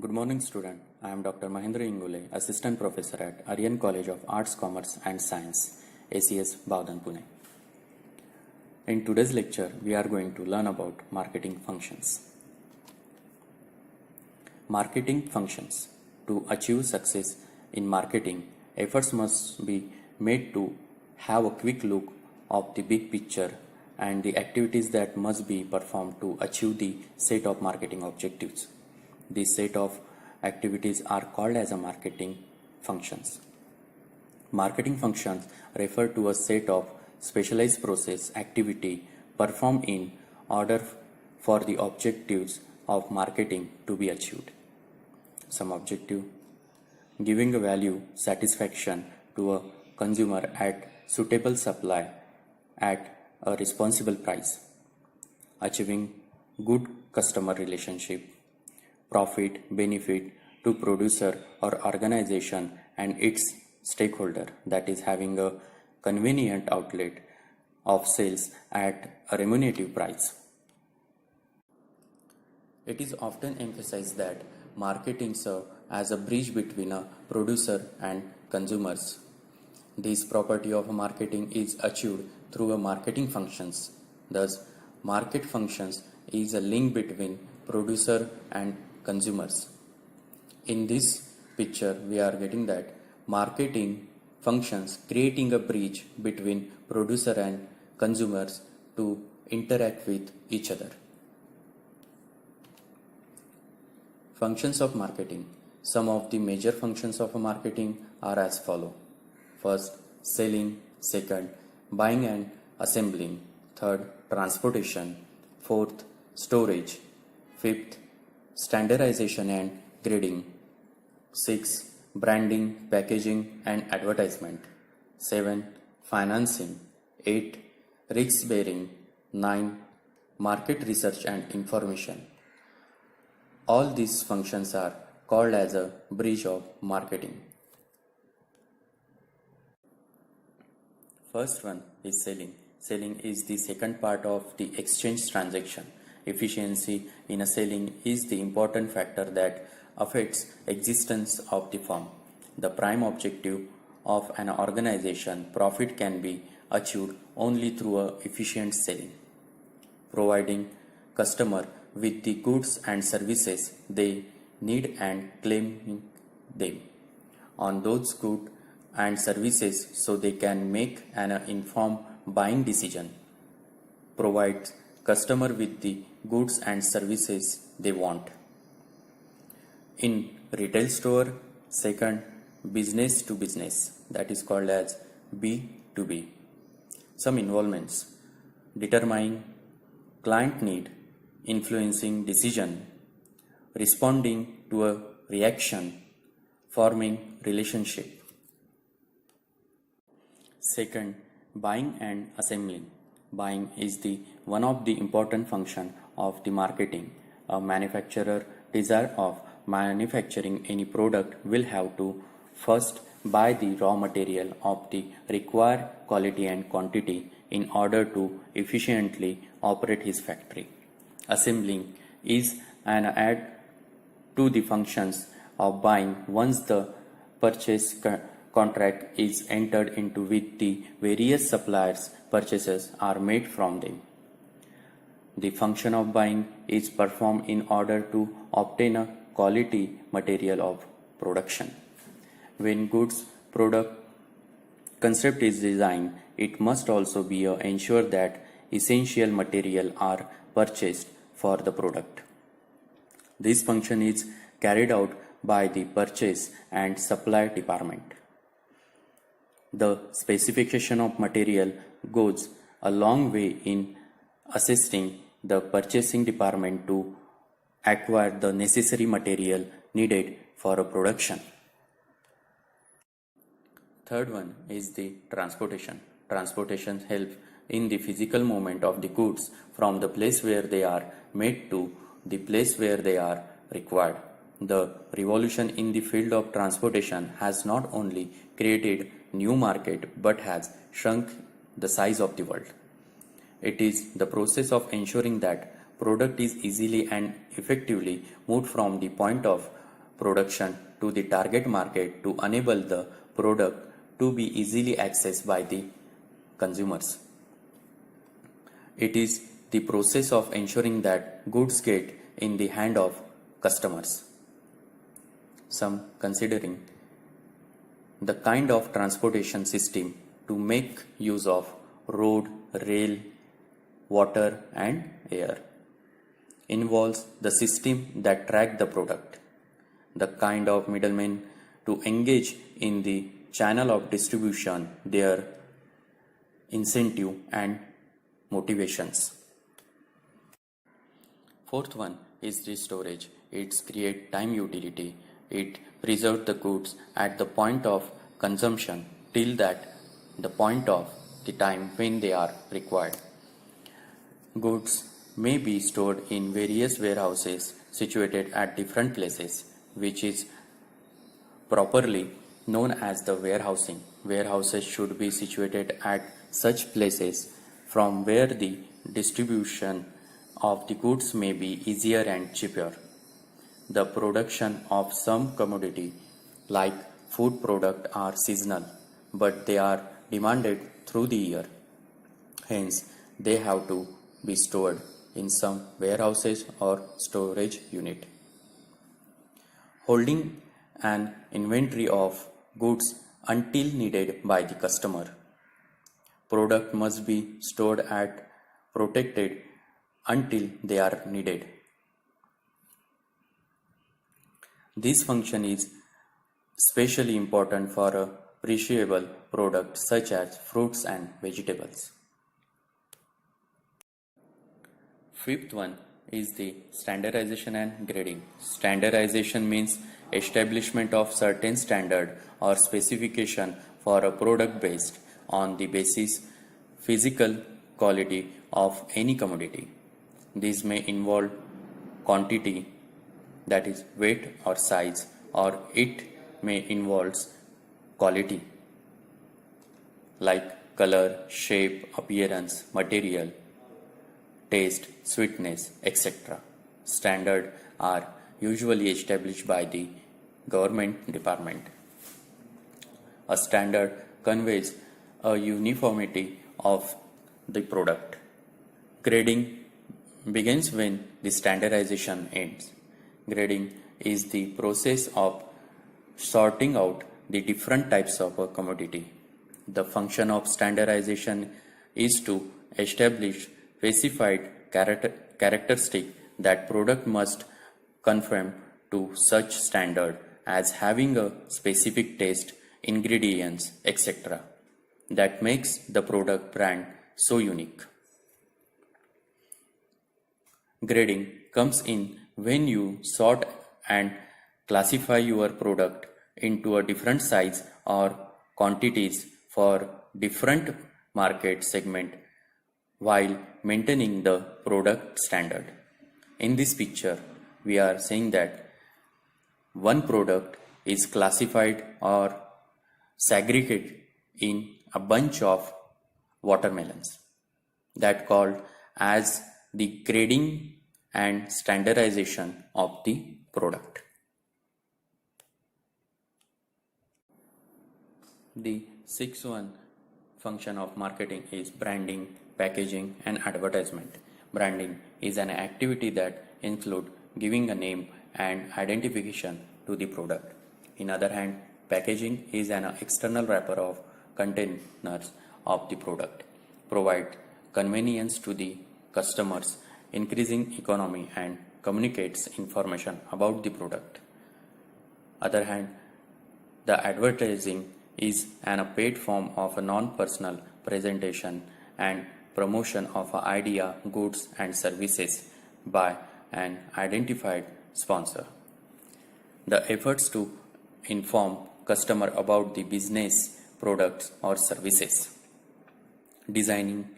Good morning, student. I am Dr. Mahendra Ingole, Assistant Professor at Aryan College of Arts, Commerce and Science, ACS, Bavdan, Pune. In today's lecture, we are going to learn about marketing functions. Marketing functions. To achieve success in marketing, efforts must be made to have a quick look of the big picture and the activities that must be performed to achieve the set of marketing objectives. This set of activities are called as a marketing functions. Marketing functions refer to a set of specialized process activity performed in order for the objectives of marketing to be achieved. Some objective: giving a value satisfaction to a consumer at suitable supply at a responsible price, achieving good customer relationship, profit benefit to producer or organization and its stakeholder, that is having a convenient outlet of sales at a remunerative price. It is often emphasized that marketing serves as a bridge between a producer and consumers. This property of marketing is achieved through a marketing functions. Thus, market functions is a link between producer and consumers. In this picture, we are getting that marketing functions creating a bridge between producer and consumers to interact with each other. Functions of marketing. Some of the major functions of marketing are as follow. First, selling. Second, buying and assembling. Third, transportation. Fourth, storage. Fifth, standardization and grading. 6. Branding, packaging and advertisement. 7. Financing. 8. Risk bearing. 9. Market research and information. All these functions are called as a bridge of marketing. First one is selling. Selling is the second part of the exchange transaction. Efficiency in a selling is the important factor that affects existence of the firm. The prime objective of an organization, profit, can be achieved only through a efficient selling. Providing customer with the goods and services they need and claiming them on those goods and services so they can make an informed buying decision. Provides customer with the goods and services they want. In retail store, second, business to business, that is called as B2B. Some involvements: determining client need, influencing decision, responding to a reaction, forming relationship. Second, buying and assembling. Buying is the one of the important function of the marketing. A manufacturer desire of manufacturing any product will have to first buy the raw material of the required quality and quantity in order to efficiently operate his factory. Assembling is an add to the functions of buying once the purchase contract is entered into with the various suppliers. Purchases are made from them. The function of buying is performed in order to obtain a quality material of production. When goods product concept is designed, it must also be ensured that essential material are purchased for the product. This function is carried out by the purchase and supply department. The specification of material goes a long way in assisting the purchasing department to acquire the necessary material needed for a production. Third one is the transportation. Transportation helps in the physical movement of the goods from the place where they are made to the place where they are required. The revolution in the field of transportation has not only created new market but has shrunk the size of the world. It is the process of ensuring that product is easily and effectively moved from the point of production to the target market to enable the product to be easily accessed by the consumers. It is the process of ensuring that goods get in the hand of customers. Some considering the kind of transportation system to make use of road, rail, water and air. Involves the system that track the product, the kind of middlemen to engage in the channel of distribution, their incentive and motivations. Fourth one is the storage. It's create time utility. It preserves the goods at the point of consumption till that the point of the time when they are required. Goods may be stored in various warehouses situated at different places, which is properly known as the warehousing. Warehouses should be situated at such places from where the distribution of the goods may be easier and cheaper. The production of some commodity like food product are seasonal, but they are demanded through the year. Hence, they have to be stored in some warehouses or storage unit. Holding an inventory of goods until needed by the customer. Product must be stored at protected until they are needed. This function is especially important for a perishable product such as fruits and vegetables. Fifth one is the standardization and grading. Standardization means establishment of certain standard or specification for a product based on the basis physical quality of any commodity. These may involve quantity, that is weight or size, or it may involve quality like color, shape, appearance, material, taste, sweetness, etc. Standards are usually established by the government department. A standard conveys a uniformity of the product. Grading begins when the standardization ends. Grading is the process of sorting out the different types of a commodity. The function of standardization is to establish specified characteristic that product must conform to such standard as having a specific taste, ingredients, etc. that makes the product brand so unique. Grading comes in when you sort and classify your product into a different size or quantities for different market segment while maintaining the product standard. In this picture, we are saying that one product is classified or segregated in a bunch of watermelons that called as the grading and standardization of the product. The sixth one function of marketing is branding, packaging and advertisement. Branding is an activity that includes giving a name and identification to the product. In other hand, packaging is an external wrapper of containers of the product, provide convenience to the customers, increasing economy and communicates information about the product. Other hand, the advertising is a paid form of a non-personal presentation and promotion of an idea, goods and services by an identified sponsor. The efforts to inform customer about the business, products or services. Designing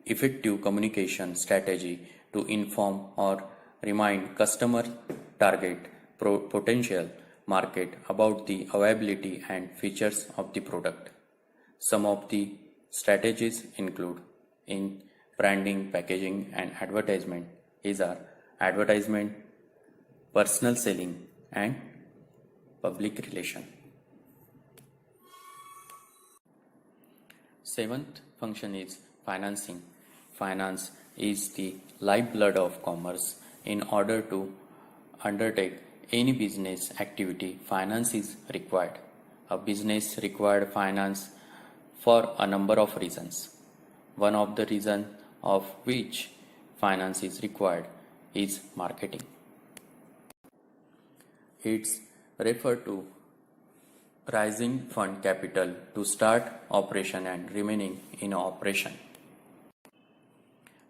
effective communication strategy to inform or remind customer target potential market about the availability and features of the product. Some of the strategies include in branding, packaging and advertisement is our advertisement, personal selling and public relation. Seventh function is financing. Finance is the lifeblood of commerce. In order to undertake any business activity, finance is required. A business required finance for a number of reasons. One of the reasons of which finance is required is marketing. It's referred to raising fund capital to start operation and remaining in operation.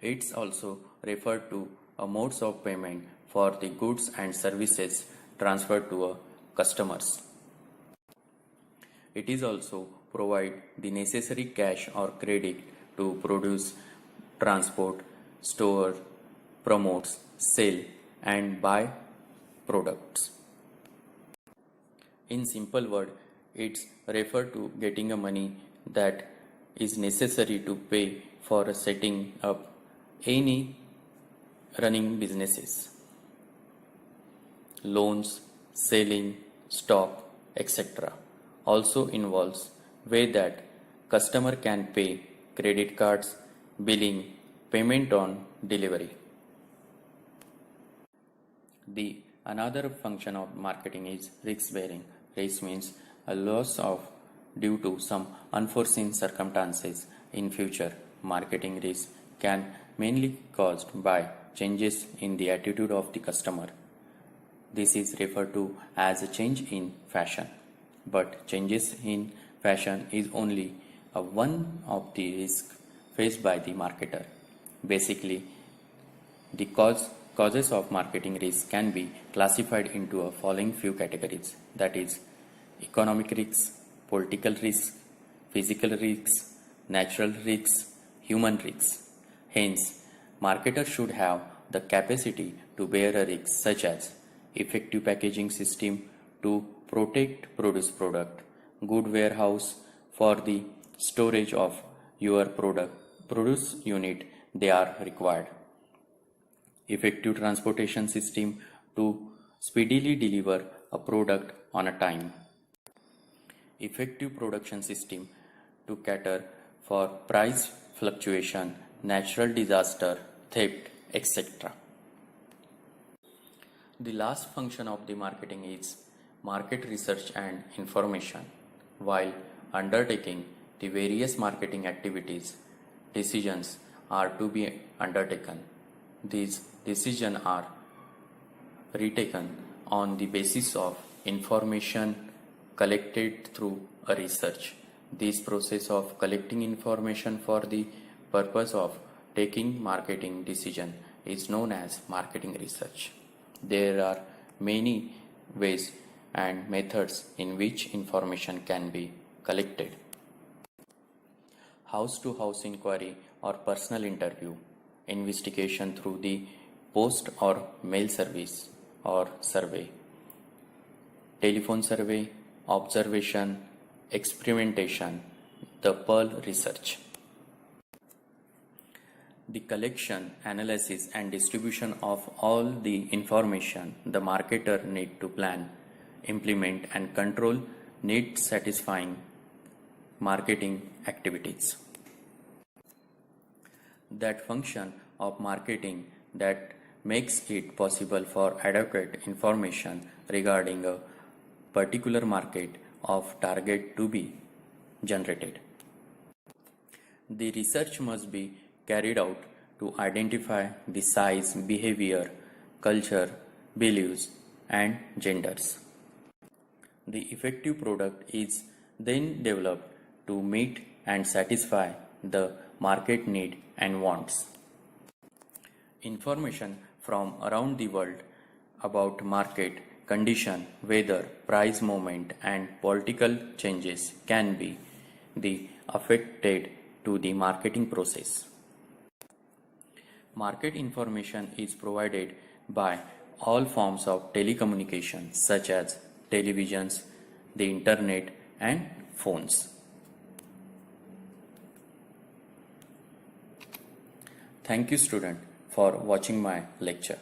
It's also referred to a modes of payment for the goods and services transferred to a customers. It is also provide the necessary cash or credit to produce, transport, store, promote, sell and buy products. In simple word, it's referred to getting a money that is necessary to pay for setting up any running businesses. Loans, selling, stock, etc. also involves way that customer can pay credit cards, billing, payment on delivery. The another function of marketing is risk bearing. Risk means a loss of due to some unforeseen circumstances in future. Marketing risk can mainly caused by changes in the attitude of the customer. This is referred to as a change in fashion. But changes in fashion is only one of the risks faced by the marketer. Basically, the causes of marketing risk can be classified into a following few categories, that is economic risks, political risks, physical risks, natural risks, human risks. Hence, marketers should have the capacity to bear a risk such as effective packaging system to protect product, good warehouse for the storage of your produce unit they are required, effective transportation system to speedily deliver a product on a time, effective production system to cater for price fluctuation, natural disaster, theft, etc. The last function of the marketing is market research and information. While undertaking the various marketing activities, decisions are to be undertaken. These decisions are retaken on the basis of information collected through a research. This process of collecting information for the purpose of taking marketing decision is known as marketing research. There are many ways and methods in which information can be collected. House-to-house inquiry or personal interview, investigation through the post or mail service or survey, telephone survey, observation, experimentation, the Pearl research. The collection, analysis and distribution of all the information the marketer need to plan, implement and control need satisfying marketing activities. That function of marketing that makes it possible for adequate information regarding a particular market of target to be generated. The research must be carried out to identify the size, behavior, culture, beliefs, and genders. The effective product is then developed to meet and satisfy the market need and wants. Information from around the world about market condition, weather, price movement, and political changes can be affected to the marketing process. Market information is provided by all forms of telecommunication such as televisions, the internet and phones. Thank you student for watching my lecture.